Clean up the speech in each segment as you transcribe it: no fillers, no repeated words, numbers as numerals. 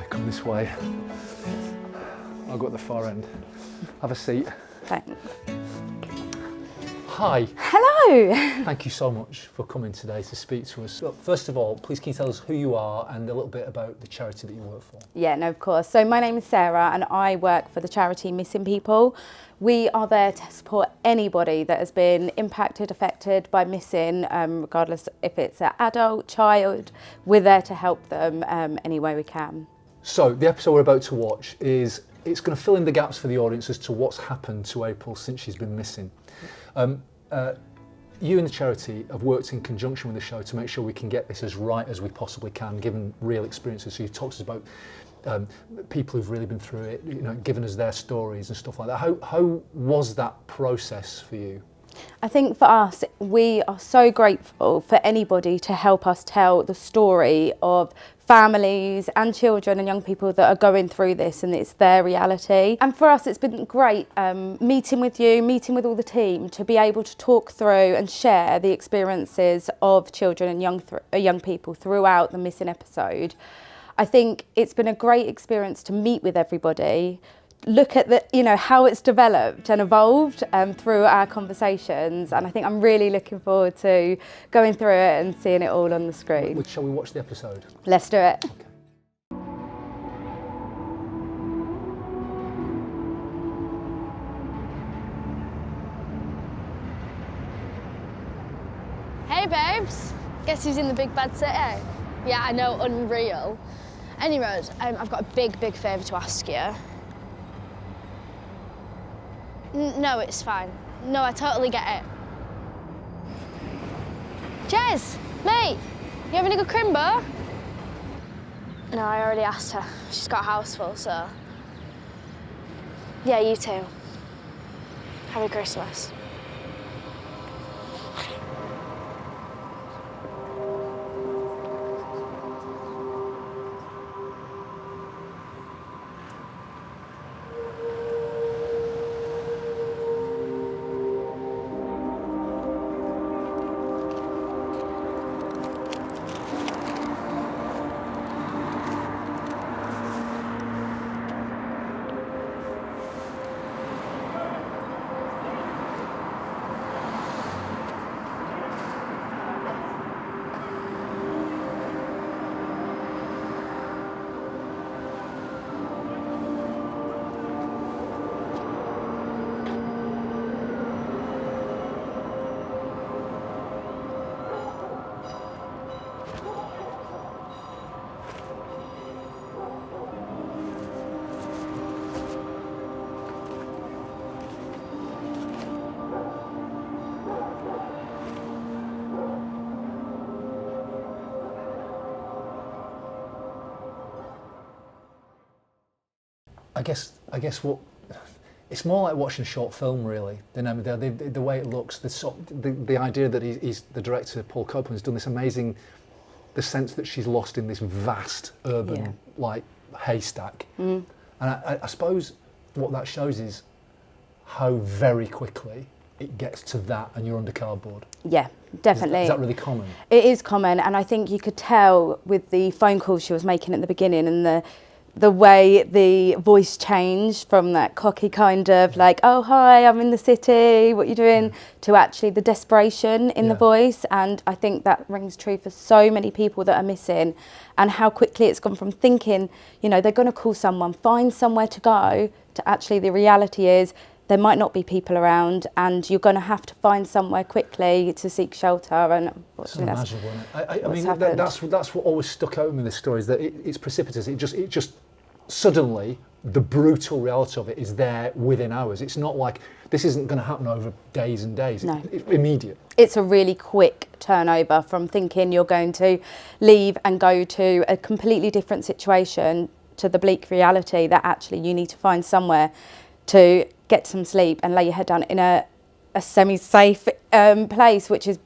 Come this way. I'll go at the far end. Have a seat. Thanks. Hi. Hello. Thank you so much for coming today to speak to us. Look, first of all, please can you tell us who you are and a little bit about the charity that you work for? Yeah, no, of course. So my name is Sarah and I work for the charity Missing People. We are there to support anybody that has been impacted, affected by missing, regardless if it's an adult, child. We're there to help them any way we can. So the episode we're about to watch it's going to fill in the gaps for the audience as to what's happened to April since she's been missing. You and the charity have worked in conjunction with the show to make sure we can get this as right as we possibly can, given real experiences. So you've talked to us about people who've really been through it, you know, given us their stories and stuff like that. How was that process for you? I think for us, we are so grateful for anybody to help us tell the story of families and children and young people that are going through this, and it's their reality. And for us, it's been great meeting with you, meeting with all the team to be able to talk through and share the experiences of children and young people throughout the missing episode. I think it's been a great experience to meet with everybody, look at how it's developed and evolved through our conversations, and I think I'm really looking forward to going through it and seeing it all on the screen. Shall we watch the episode? Let's do it. Okay. Hey babes, guess who's in the big bad city? Yeah, I know, unreal. Anyways, I've got a big favour to ask you. No, it's fine. No, I totally get it. Jez, mate, you having a good crimbo? No, I already asked her. She's got a house full, so... Yeah, you too. Happy Christmas. I guess what it's more like watching a short film, really, than Emmerdale. The way it looks, the idea that he's the director, Paul Copeland, has done this amazing, the sense that she's lost in this vast urban like haystack. And I suppose what that shows is how very quickly it gets to that, and you're under cardboard. Yeah, definitely. Is that really common? It is common, and I think you could tell with the phone calls she was making at the beginning and the way the voice changed from that cocky kind of like, oh hi, I'm in the city, what are you doing, to actually the desperation in the voice. And I think that rings true for so many people that are missing, and how quickly it's gone from thinking, they're going to call someone, find somewhere to go, to actually the reality is there might not be people around and you're going to have to find somewhere quickly to seek shelter. And unfortunately that's unimaginable, isn't it? I mean, that's what always stuck out with me in this story, is that it's precipitous. It just suddenly, the brutal reality of it is there within hours. It's not like this isn't going to happen over days and days. No. It's immediate. It's a really quick turnover from thinking you're going to leave and go to a completely different situation to the bleak reality that actually you need to find somewhere to get some sleep and lay your head down in a semi-safe place, which is,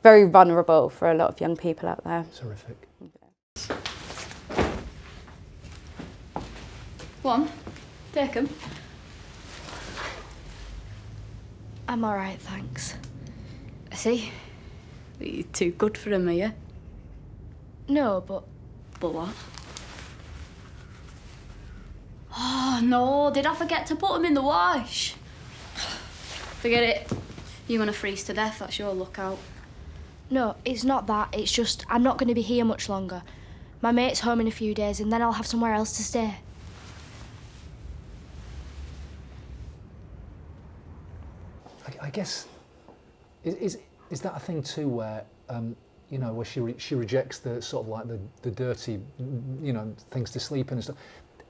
very vulnerable for a lot of young people out there. It's horrific. Go on, take 'em. I'm all right, thanks. I see. You're too good for him, are you? No, but But what? no, did I forget to put them in the wash? Forget it. You're gonna freeze to death, that's your lookout. No, it's not that. It's just I'm not going to be here much longer. My mate's home in a few days and then I'll have somewhere else to stay. I guess, is that a thing too where, you know, where she rejects the sort of like the dirty, you know, things to sleep in and stuff.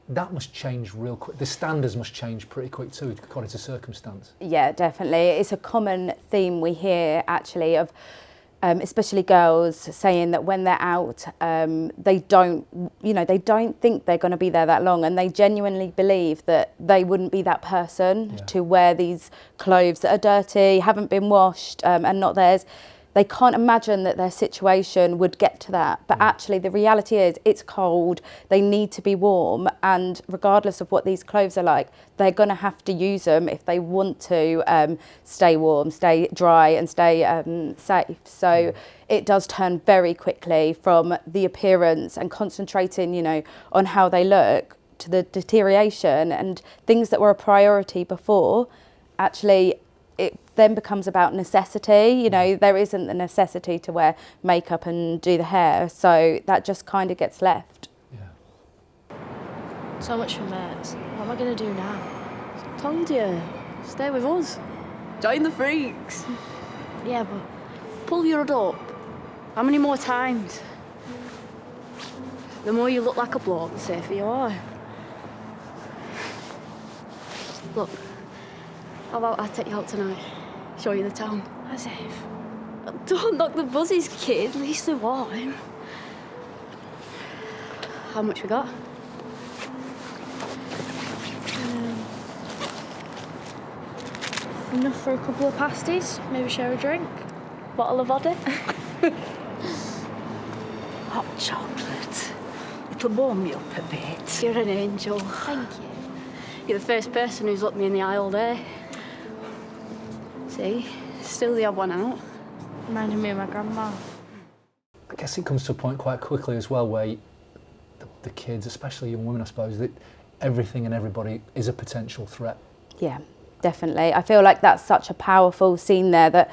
That must change real quick. The standards must change pretty quick too, according to circumstance. Yeah, definitely. It's a common theme we hear actually of especially girls saying that when they're out, they don't think they're going to be there that long, and they genuinely believe that they wouldn't be that person to wear these clothes that are dirty, haven't been washed, and not theirs. They can't imagine that their situation would get to that. But actually the reality is it's cold, they need to be warm, and regardless of what these clothes are like, they're going to have to use them if they want to stay warm, stay dry and stay safe. So it does turn very quickly from the appearance and concentrating, you know, on how they look to the deterioration, and things that were a priority before, actually it then becomes about necessity. You know, there isn't the necessity to wear makeup and do the hair, so that just kind of gets left. Yeah. So much for mates. What am I going to do now? Told you, stay with us. Join the freaks. Yeah, but Pull your hood up. How many more times? The more you look like a bloke, the safer you are. Look, how about I take you out tonight? Show you the town. as if. Don't knock the buzzies, kid. At least they're warm. How much we got? Enough for a couple of pasties, maybe share a drink. Bottle of vodka? Hot chocolate. It'll warm you up a bit. You're an angel. Thank you. You're the first person who's looked me in the eye all day. See? Still the odd one out. Reminded me of my grandma. I guess it comes to a point quite quickly as well where the kids, especially young women, I suppose, that everything and everybody is a potential threat. Yeah, definitely. I feel like that's such a powerful scene there that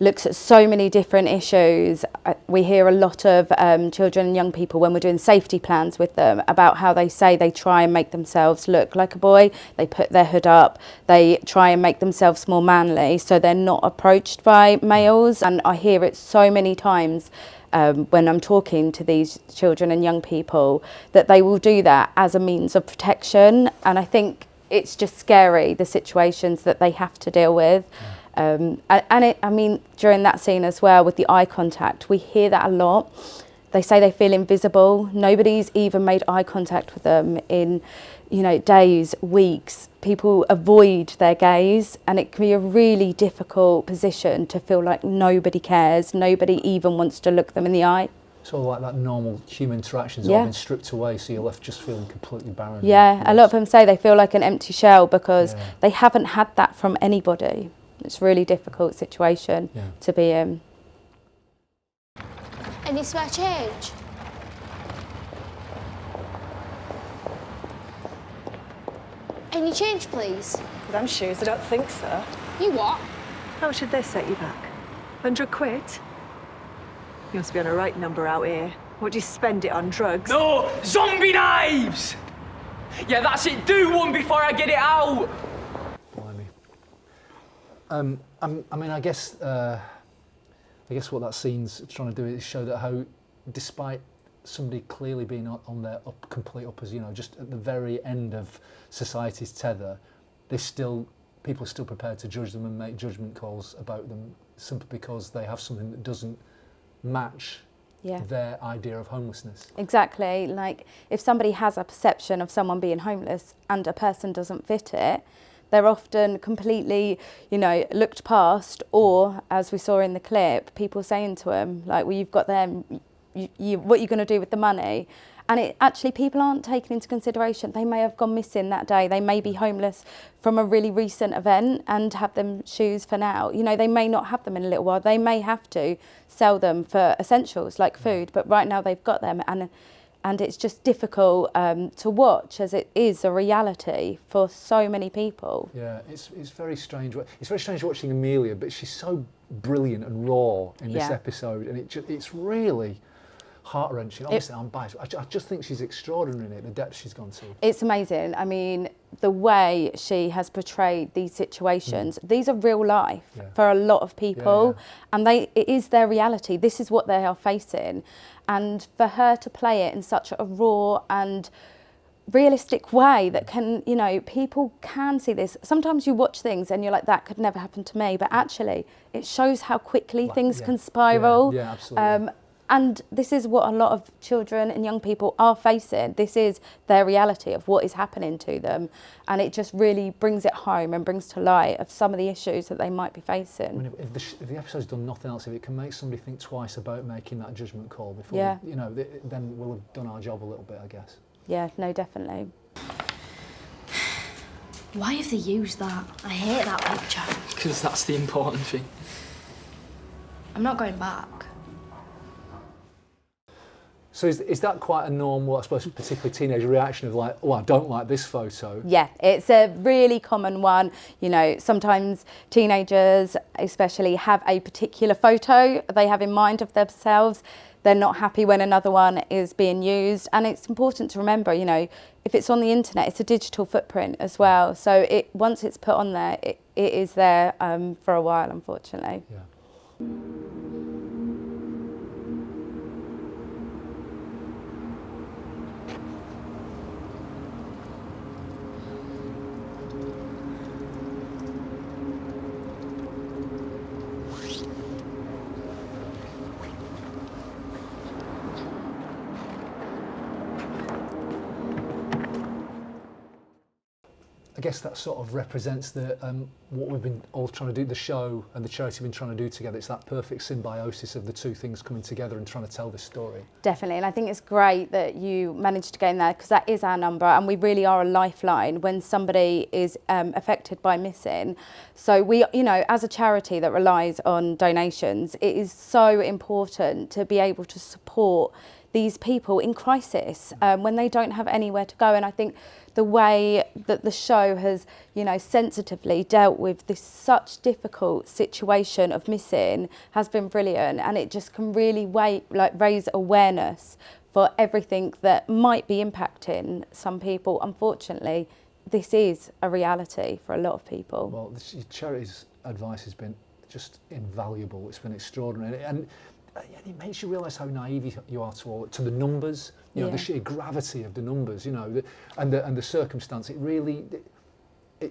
looks at so many different issues. We hear a lot of children and young people when we're doing safety plans with them about how they say they try and make themselves look like a boy. They put their hood up. They try and make themselves more manly so they're not approached by males. And I hear it so many times when I'm talking to these children and young people that they will do that as a means of protection. And I think it's just scary, the situations that they have to deal with. I mean, during that scene as well, with the eye contact, we hear that a lot. They say they feel invisible. Nobody's even made eye contact with them in, you know, days, weeks. People avoid their gaze, and it can be a really difficult position to feel like nobody cares. Nobody even wants to look them in the eye. So like that normal human interactions all been stripped away, so you're left just feeling completely barren. Yeah, a lot of them say they feel like an empty shell because they haven't had that from anybody. It's a really difficult situation to be in. Any spare change? Any change, please? Them shoes, I don't think so. You what? How much did they set you back? 100 quid? You must be on a right number out here. What do you spend it on, drugs? No! Zombie knives! Yeah, that's it. Do one before I get it out! Blimey. I mean, I guess what that scene's trying to do is show that how, despite somebody clearly being on their complete uppers, you know, just at the very end of society's tether, people are still prepared to judge them and make judgment calls about them simply because they have something that doesn't match their idea of homelessness. Exactly. Like if somebody has a perception of someone being homeless and a person doesn't fit it, they're often completely, you know, looked past, or as we saw in the clip, people saying to them, like, well, you've got them, what are you going to do with the money? And actually people aren't taken into consideration. They may have gone missing that day. They may be homeless from a really recent event and have them shoes for now. You know, they may not have them in a little while. They may have to sell them for essentials like food, but right now they've got them. And and it's just difficult to watch, as it is a reality for so many people. Yeah, it's very strange. It's very strange watching Amelia, but she's so brilliant and raw in this episode, and it's really heart-wrenching. Obviously, I'm biased. I just think she's extraordinary in it, the depth she's gone to. It's amazing. I mean, the way she has portrayed these situations, these are real life for a lot of people, and it is their reality. This is what they are facing. And for her to play it in such a raw and realistic way that can, you know, people can see this. Sometimes you watch things and you're like, that could never happen to me, but actually it shows how quickly things can spiral. Yeah, absolutely. And this is what a lot of children and young people are facing. This is their reality of what is happening to them. And it just really brings it home and brings to light of some of the issues that they might be facing. I mean, if the episode's done nothing else, if it can make somebody think twice about making that judgment call before, you know, then we'll have done our job a little bit, I guess. Yeah, no, definitely. Why have they used that? I hate that picture. Because that's the important thing. I'm not going back. So is that quite a normal, I suppose, particularly teenage reaction of like, oh, I don't like this photo? Yeah, it's a really common one. You know, sometimes teenagers especially have a particular photo they have in mind of themselves. They're not happy when another one is being used. And it's important to remember, you know, if it's on the internet, it's a digital footprint as well. So once it's put on there, it is there for a while, unfortunately. Yeah. I guess that sort of represents the what we've been all trying to do, the show and the charity have been trying to do together. It's that perfect symbiosis of the two things coming together and trying to tell this story. Definitely, and I think it's great that you managed to get in there, because that is our number, and we really are a lifeline when somebody is affected by missing. So we, you know, as a charity that relies on donations, it is so important to be able to support these people in crisis when they don't have anywhere to go. And I think the way that the show has, you know, sensitively dealt with this such difficult situation of missing has been brilliant, and it just can really raise awareness for everything that might be impacting some people. Unfortunately, this is a reality for a lot of people. Well, the charity's advice has been just invaluable. It's been extraordinary, and it makes you realise how naive you are to the numbers, you know, the sheer gravity of the numbers, you know, and the circumstance. It really,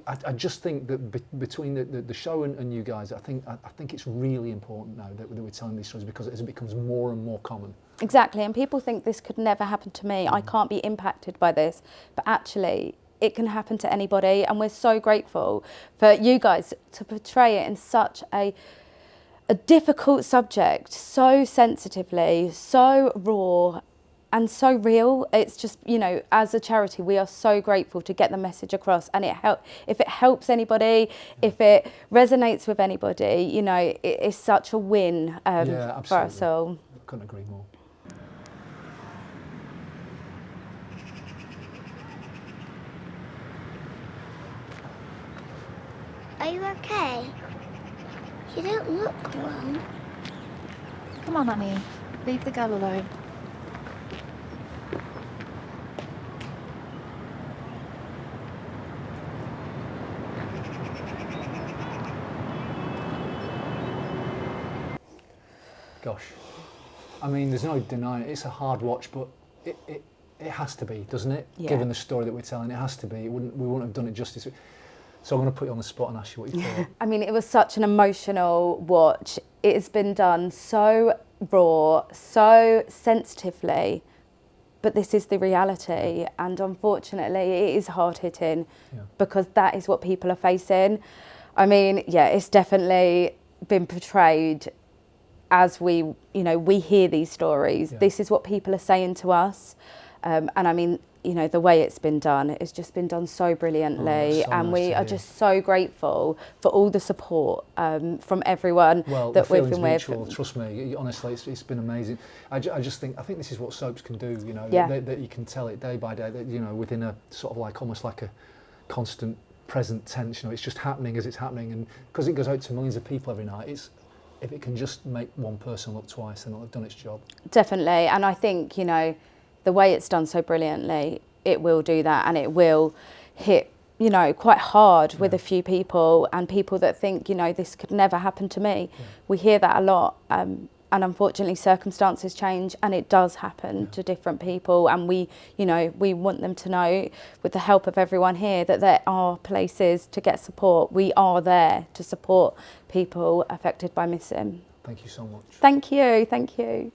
I just think that between the show and you guys, I think it's really important now that we're telling these stories, because as it becomes more and more common. Exactly, and people think this could never happen to me. I can't be impacted by this, but actually, it can happen to anybody, and we're so grateful for you guys to portray it in such a difficult subject, so sensitively, so raw and so real. It's just, you know, as a charity, we are so grateful to get the message across, and if it helps anybody, if it resonates with anybody, you know, it is such a win for us all. I couldn't agree more. Are you okay? You don't look well. Come on, Annie. Leave the girl alone. Gosh, I mean, there's no denying it. It's a hard watch, but it has to be, doesn't it? Yeah. Given the story that we're telling, it has to be. We wouldn't have done it justice. So I'm going to put you on the spot and ask you what you thought. I mean, it was such an emotional watch. It has been done so raw, so sensitively, but this is the reality, and unfortunately it is hard-hitting because that is what people are facing. I mean, yeah, it's definitely been portrayed as we hear these stories. This is what people are saying to us. And I mean, you know, the way it's been done, it's just been done so brilliantly, so and nice we to are hear. just so grateful for all the support from everyone Well, that the we've feeling's been mutual, with. trust me. Honestly, it's been amazing. I just think this is what soaps can do. You know, Yeah. that you can tell it day by day. That, you know, within a sort of like almost like a constant present tense. You know, it's just happening as it's happening, and because it goes out to millions of people every night, it's if it can just make one person look twice, then it'll have done its job. Definitely, and I think, you know, the way it's done so brilliantly, it will do that, and it will hit, you know, quite hard with a few people, and people that think, you know, this could never happen to me. We hear that a lot, and unfortunately circumstances change, and it does happen to different people, and we, you know, we want them to know, with the help of everyone here, that there are places to get support. We are there to support people affected by missing. Thank you so much. Thank you, thank you.